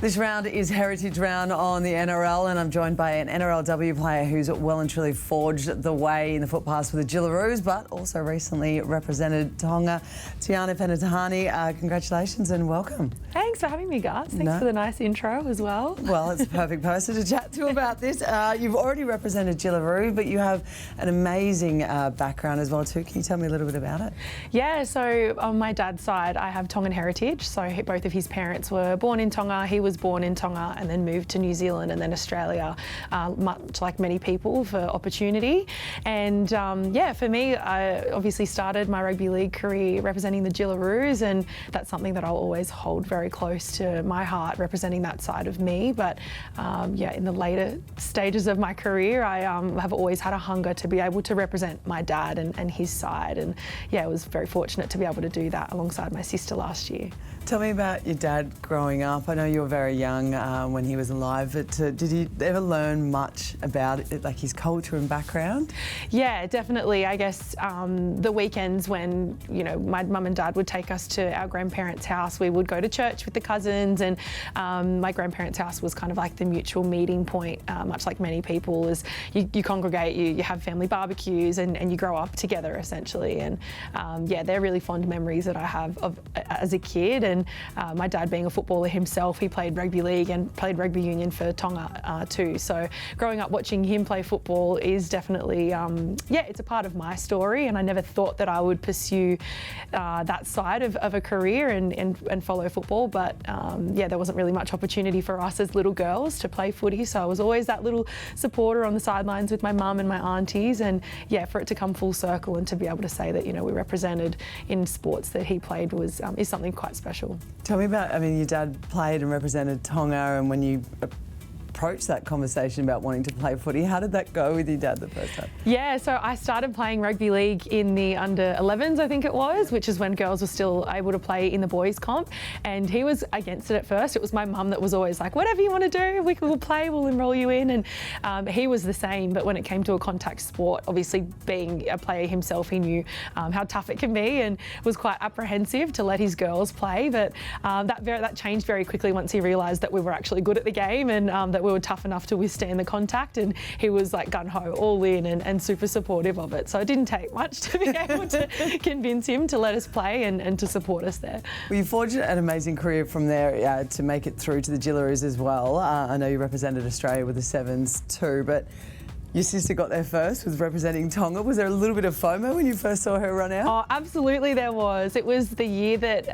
This round is Heritage Round on the NRL, and I'm joined by an NRLW player who's well and truly forged the way in the footpaths for the Jillaroos, but also recently represented Tonga. Tiana Penitani, congratulations and welcome. Thanks for having me, Gus. Thanks for the nice intro as well. Well, it's a perfect person to chat to about this. You've already represented Jillaroo, but you have an amazing background as well too. Can you tell me a little bit about it? Yeah, so on my dad's side, I have Tongan heritage. So both of his parents were born in Tonga. He was born in Tonga and then moved to New Zealand and then Australia, much like many people, for opportunity. And yeah, for me, I obviously started my rugby league career representing the Jillaroos, and that's something that I'll always hold very close to my heart, representing that side of me. But yeah, in the later stages of my career, I have always had a hunger to be able to represent my dad and his side. And yeah, I was very fortunate to be able to do that alongside my sister last year. Tell me about your dad growing up. I know you were very young when he was alive, but did you ever learn much about it, like his culture and background? Yeah, definitely. I guess the weekends when, you know, my mum and dad would take us to our grandparents' house, we would go to church with the cousins, and my grandparents' house was kind of like the mutual meeting point, much like many people, is you congregate, you have family barbecues and you grow up together essentially. And yeah, they're really fond memories that I have of as a kid. And my dad being a footballer himself, he played rugby league and played rugby union for Tonga too. So growing up watching him play football is definitely, yeah, it's a part of my story. And I never thought that I would pursue that side of a career and follow football. But yeah, there wasn't really much opportunity for us as little girls to play footy. So I was always that little supporter on the sidelines with my mum and my aunties. And yeah, for it to come full circle and to be able to say that, you know, we represented in sports that he played was is something quite special. Tell me about, I mean, your dad played and represented Tonga, and when you approached that conversation about wanting to play footy, how did that go with your dad the first time? Yeah, so I started playing rugby league in the under 11s, I think it was, which is when girls were still able to play in the boys comp, and he was against it at first. It was my mum that was always like, whatever you want to do, we'll play, we'll enrol you in, and he was the same. But when it came to a contact sport, obviously being a player himself, he knew how tough it can be and was quite apprehensive to let his girls play. But that changed very quickly once he realised that we were actually good at the game and that we were tough enough to withstand the contact, and he was like gung-ho, all in and super supportive of it. So it didn't take much to be able to convince him to let us play and to support us there. Well, you forged an amazing career from there to make it through to the Jillaroos as well. I know you represented Australia with the Sevens too, but your sister got there first, was representing Tonga. Was there a little bit of FOMO when you first saw her run out? Oh, absolutely there was. It was the year that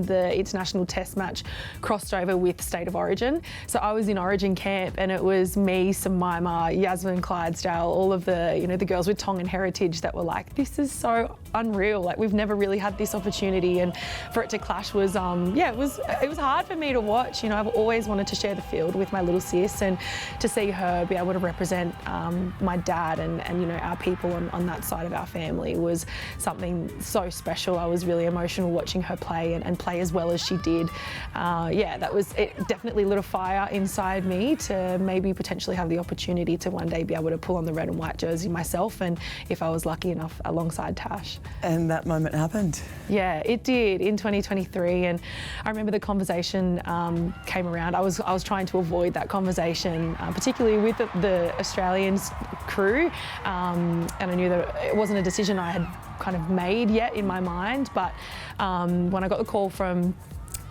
the international test match crossed over with State of Origin. So I was in Origin camp, and it was me, Samaima, Yasmin Clydesdale, all of the, you know, the girls with Tongan heritage that were like, this is so unreal. Like, we've never really had this opportunity, and for it to clash was, yeah, it was hard for me to watch. You know, I've always wanted to share the field with my little sis, and to see her be able to represent my dad and you know, our people on that side of our family was something so special. I was really emotional watching her play and play as well as she did. Yeah, it definitely lit a fire inside me to maybe potentially have the opportunity to one day be able to pull on the red and white jersey myself, and if I was lucky enough, alongside Tash. And that moment happened? Yeah, it did in 2023, and I remember the conversation came around. I was trying to avoid that conversation, particularly with the Australians crew, and I knew that it wasn't a decision I had kind of made yet in my mind. But when I got the call from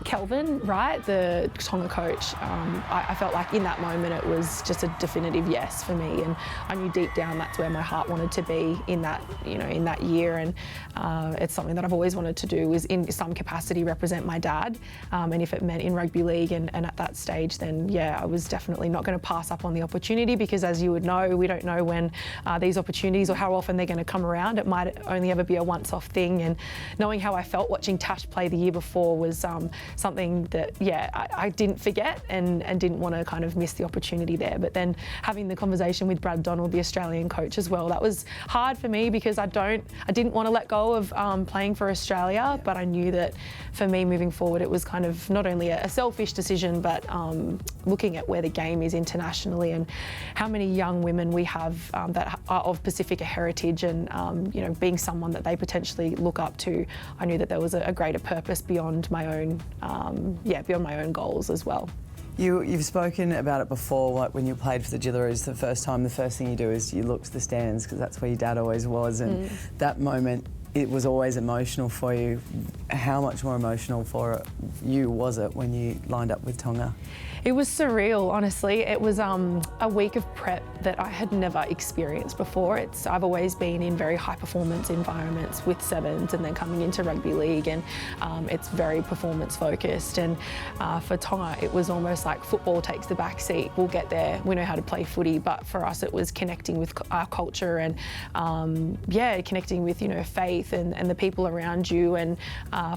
Kelvin, right, the Tonga coach, I felt like in that moment it was just a definitive yes for me, and I knew deep down that's where my heart wanted to be in that, you know, in that year. And it's something that I've always wanted to do, is in some capacity represent my dad, and if it meant in rugby league and at that stage, then yeah, I was definitely not going to pass up on the opportunity, because as you would know, we don't know when these opportunities or how often they're going to come around. It might only ever be a once-off thing, and knowing how I felt watching Tash play the year before was something that, yeah, I didn't forget and didn't want to kind of miss the opportunity there. But then having the conversation with Brad Donald, the Australian coach as well, that was hard for me, because I didn't want to let go of playing for Australia, but I knew that for me moving forward, it was kind of not only a selfish decision, but looking at where the game is internationally and how many young women we have that are of Pacifica heritage, and you know, being someone that they potentially look up to, I knew that there was a greater purpose beyond my own, beyond my own goals as well. You've spoken about it before, like when you played for the Jillaroos the first time, the first thing you do is you look to the stands because that's where your dad always was, and that moment, it was always emotional for you. How much more emotional for you was it when you lined up with Tonga? It was surreal, honestly. It was a week of prep that I had never experienced before. I've always been in very high performance environments with sevens and then coming into rugby league, and it's very performance focused. And for Tonga, it was almost like football takes the back seat. We'll get there, we know how to play footy, but for us it was connecting with our culture and connecting with, faith and the people around you, and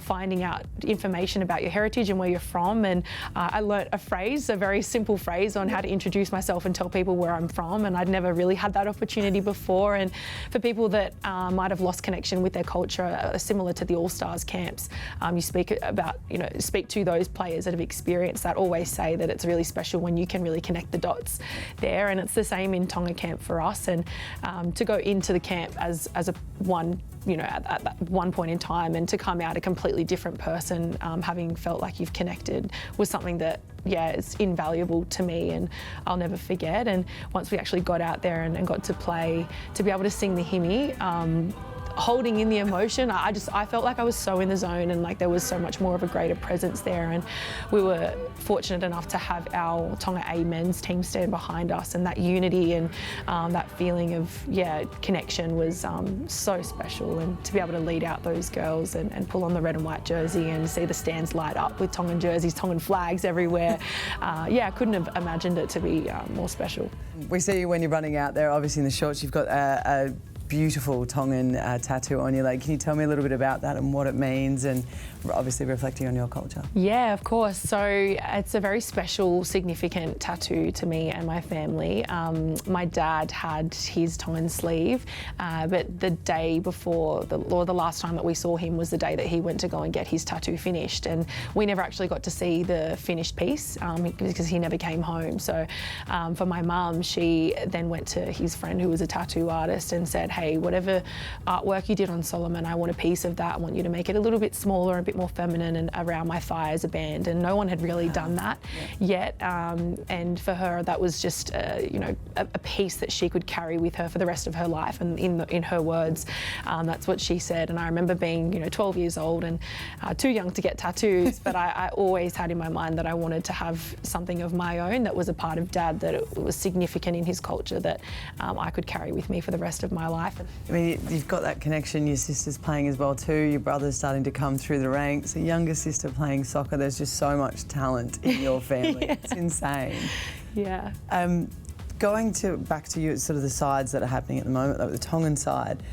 finding out information about your heritage and where you're from. And I learnt a very simple phrase on how to introduce myself and tell people where I'm from, and I'd never really had that opportunity before. And for people that might have lost connection with their culture, similar to the All-Stars camps, you speak to those players that have experienced that, always say that it's really special when you can really connect the dots there. And it's the same in Tonga camp for us. And to go into the camp as at that one point in time, and to come out a completely different person, having felt like you've connected, was something that, it's invaluable to me and I'll never forget. And once we actually got out there and got to play, to be able to sing the hymn, holding in the emotion, I felt like I was so in the zone, and like there was so much more of a greater presence there. And we were fortunate enough to have our Tonga A men's team stand behind us, and that unity and that feeling of connection was so special. And to be able to lead out those girls and pull on the red and white jersey and see the stands light up with Tongan jerseys, Tongan flags everywhere, I couldn't have imagined it to be more special. We see you when you're running out there, obviously in the shorts you've got a beautiful Tongan tattoo on your leg. Can you tell me a little bit about that and what it means, and obviously reflecting on your culture? Yeah, of course. So it's a very special, significant tattoo to me and my family. My dad had his Tongan sleeve, but the day before, the last time that we saw him was the day that he went to go and get his tattoo finished, and we never actually got to see the finished piece because he never came home. So for my mum, she then went to his friend who was a tattoo artist and said, hey, whatever artwork you did on Solomon, I want a piece of that. I want you to make it a little bit smaller, a bit more feminine, and around my thigh as a band. And no one had really done that yet. And for her, that was just a piece that she could carry with her for the rest of her life. And in her words, that's what she said. And I remember being 12 years old and too young to get tattoos, but I always had in my mind that I wanted to have something of my own that was a part of Dad, that it was significant in his culture, that I could carry with me for the rest of my life. I mean, you've got that connection. Your sister's playing as well too. Your brother's starting to come through the ranks. A younger sister playing soccer. There's just so much talent in your family. It's insane. Yeah. Going back to you, sort of the sides that are happening at the moment, like the Tongan side,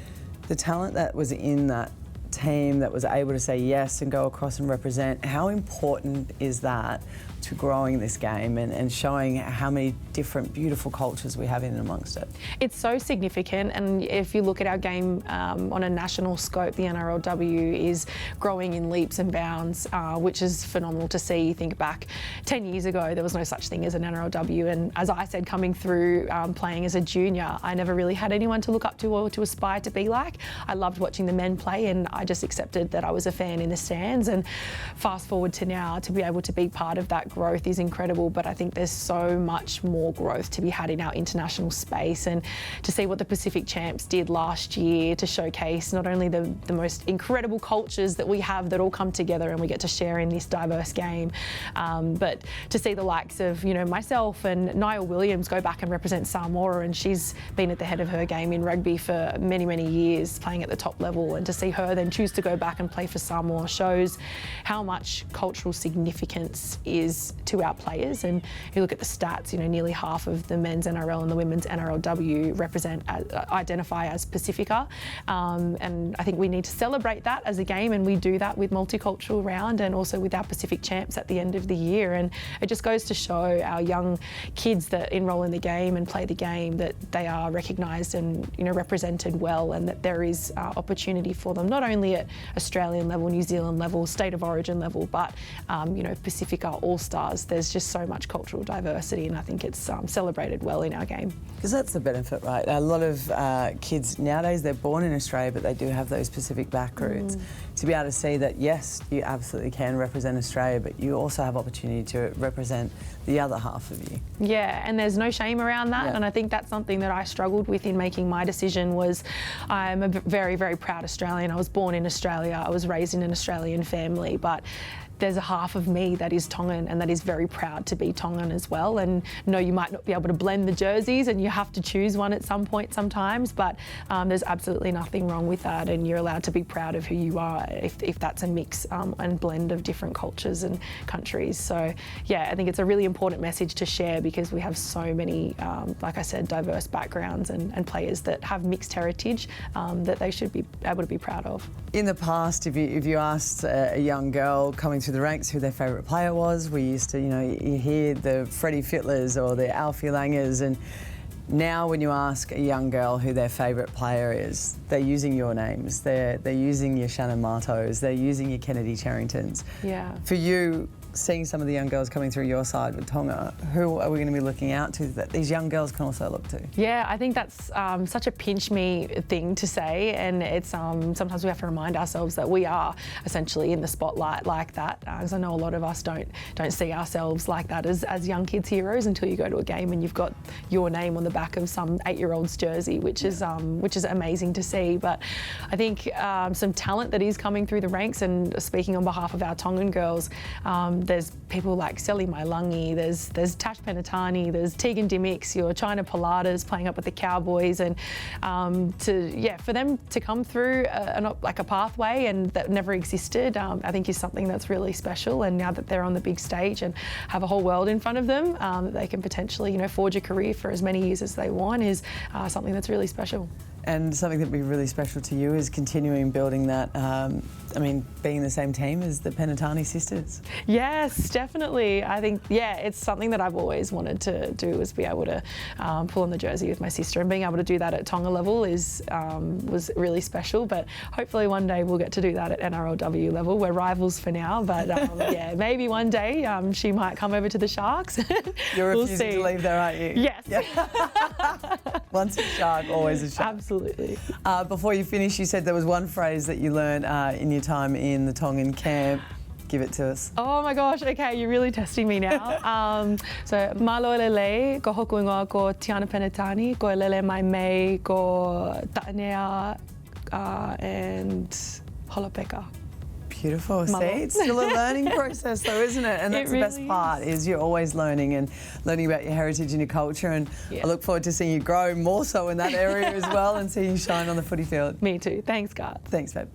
the talent that was in that team that was able to say yes and go across and represent, how important is that to growing this game and showing how many different beautiful cultures we have in and amongst it? It's so significant, and if you look at our game on a national scope, the NRLW is growing in leaps and bounds, which is phenomenal to see. You think back 10 years ago, there was no such thing as an NRLW, and as I said, coming through playing as a junior, I never really had anyone to look up to or to aspire to be like. I loved watching the men play, and I just accepted that I was a fan in the stands. And fast forward to now, to be able to be part of that growth is incredible, but I think there's so much more growth to be had in our international space. And to see what the Pacific Champs did last year to showcase not only the most incredible cultures that we have that all come together and we get to share in this diverse game, but to see the likes of myself and Niall Williams go back and represent Samoa, and she's been at the head of her game in rugby for many years, playing at the top level, and to see her then choose to go back and play for Samoa shows how much cultural significance is to our players. And you look at the stats, nearly half of the men's NRL and the women's NRLW identify as Pacifica, and I think we need to celebrate that as a game, and we do that with Multicultural Round and also with our Pacific Champs at the end of the year. And it just goes to show our young kids that enrol in the game and play the game that they are recognised and represented well, and that there is opportunity for them, not only at Australian level, New Zealand level, state of origin level, but Pacifica, All-Stars does. There's just so much cultural diversity, and I think it's celebrated well in our game. Because that's the benefit, right? A lot of kids nowadays, they're born in Australia, but they do have those specific back roots. To be able to see that, yes, you absolutely can represent Australia, but you also have opportunity to represent the other half of you. Yeah, and there's no shame around that. Yeah. And I think that's something that I struggled with in making my decision. Was I'm a very, very proud Australian. I was born in Australia. I was raised in an Australian family, but there's a half of me that is Tongan and that is very proud to be Tongan as well. And no, you might not be able to blend the jerseys and you have to choose one at some point sometimes, but there's absolutely nothing wrong with that, and you're allowed to be proud of who you are if that's a mix and blend of different cultures and countries. So yeah, I think it's a really important message to share, because we have so many, like I said, diverse backgrounds and players that have mixed heritage that they should be able to be proud of. In the past, if you asked a young girl coming through the ranks who their favourite player was, we used to, you hear the Freddie Fittlers or the Alfie Langers, and now when you ask a young girl who their favourite player is, they're using your names, they're using your Shannon Martos, they're using your Kennedy Charringtons. Yeah. For you, seeing some of the young girls coming through your side with Tonga, who are we going to be looking out to that these young girls can also look to? Yeah, I think that's such a pinch me thing to say, and it's sometimes we have to remind ourselves that we are essentially in the spotlight like that, because I know a lot of us don't see ourselves like that as young kids heroes until you go to a game and you've got your name on the back of some 8-year-old's jersey, which is amazing to see. But I think some talent that is coming through the ranks, and speaking on behalf of our Tongan girls, there's people like Seli Mailangi, there's Tash Penitani, there's Tegan Dimmicks, your China Pilatas playing up with the Cowboys, and for them to come through a pathway and that never existed, I think is something that's really special. And now that they're on the big stage and have a whole world in front of them, that they can potentially forge a career for as many years as they want, is something that's really special. And something that would be really special to you is continuing building that, being in the same team as the Penitani sisters. Yes, definitely. I think, it's something that I've always wanted to do, is be able to pull on the jersey with my sister, and being able to do that at Tonga level was really special. But hopefully one day we'll get to do that at NRLW level. We're rivals for now, but maybe one day she might come over to the Sharks. You're we'll refusing see. to leave there, aren't you? Yes. Yeah. Once a Shark, always a Shark. Absolutely. Before you finish, you said there was one phrase that you learned in your time in the Tongan camp. Give it to us. Oh my gosh, okay, you're really testing me now. So, malo lele, ko hoku ingoa ko Tiana Penitani, ko lele mai mei, ko ta'anea, and holopeka. Beautiful. See, it's still a learning process though, isn't it? And that's the best part, is you're always learning about your heritage and your culture, and I look forward to seeing you grow more so in that area as well, and seeing you shine on the footy field. Me too. Thanks, Garth. Thanks, babe.